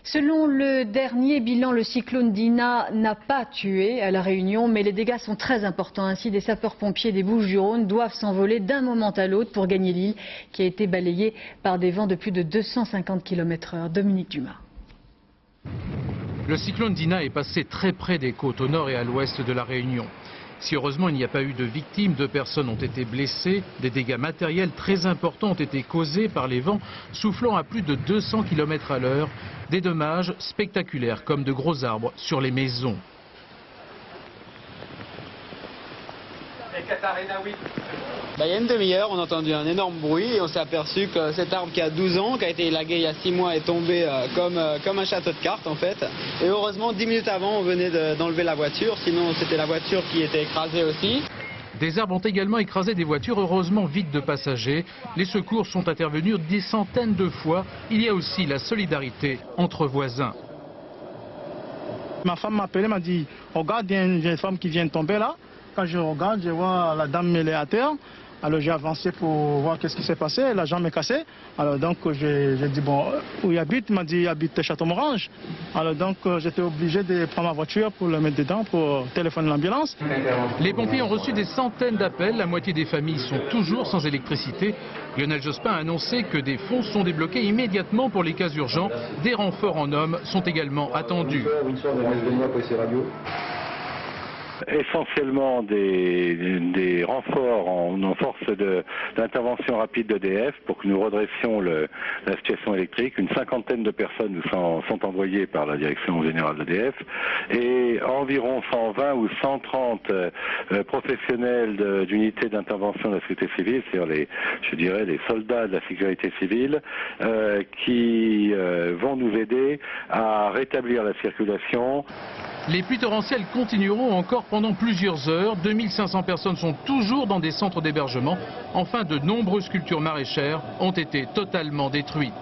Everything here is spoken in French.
Selon le dernier bilan, le cyclone Dina n'a pas tué à La Réunion, mais les dégâts sont très importants. Ainsi, des sapeurs-pompiers des Bouches-du-Rhône doivent s'envoler d'un moment à l'autre pour gagner l'île, qui a été balayée par des vents de plus de 250 km/h. Dominique Dumas. Le cyclone Dina est passé très près des côtes au nord et à l'ouest de La Réunion. Si heureusement il n'y a pas eu de victimes, 2 personnes ont été blessées. Des dégâts matériels très importants ont été causés par les vents soufflant à plus de 200 km à l'heure. Des dommages spectaculaires comme de gros arbres sur les maisons. Il y a une demi-heure, on a entendu un énorme bruit et on s'est aperçu que cet arbre qui a 12 ans, qui a été élagué il y a 6 mois, est tombé comme un château de cartes en fait. Et heureusement, 10 minutes avant, on venait d'enlever la voiture, sinon c'était la voiture qui était écrasée aussi. Des arbres ont également écrasé des voitures, heureusement vides de passagers. Les secours sont intervenus des centaines de fois. Il y a aussi la solidarité entre voisins. Ma femme m'a appelé, m'a dit, regarde, il y a une vieille femme qui vient de tomber là. Quand je regarde, je vois la dame mêlée à terre. Alors j'ai avancé pour voir qu'est-ce qui s'est passé. La jambe est cassée. Alors donc j'ai dit, bon, où il habite? Il m'a dit, il habite Château-Morange. Alors donc j'étais obligé de prendre ma voiture pour le mettre dedans, pour téléphoner l'ambulance. Les pompiers ont reçu des centaines d'appels. La moitié des familles sont toujours sans électricité. Lionel Jospin a annoncé que des fonds sont débloqués immédiatement pour les cas urgents. Des renforts en hommes sont également attendus. Essentiellement des renforts en force d'intervention rapide d'EDF pour que nous redressions la situation électrique. Une 50aine de personnes nous sont envoyées par la direction générale d'EDF et environ 120 ou 130 professionnels d'unités d'intervention de la sécurité civile, c'est-à-dire les soldats de la sécurité civile qui vont nous aider à rétablir la circulation. Les pluies torrentielles continueront encore pendant plusieurs heures. 2500 personnes sont toujours dans des centres d'hébergement. Enfin, de nombreuses cultures maraîchères ont été totalement détruites.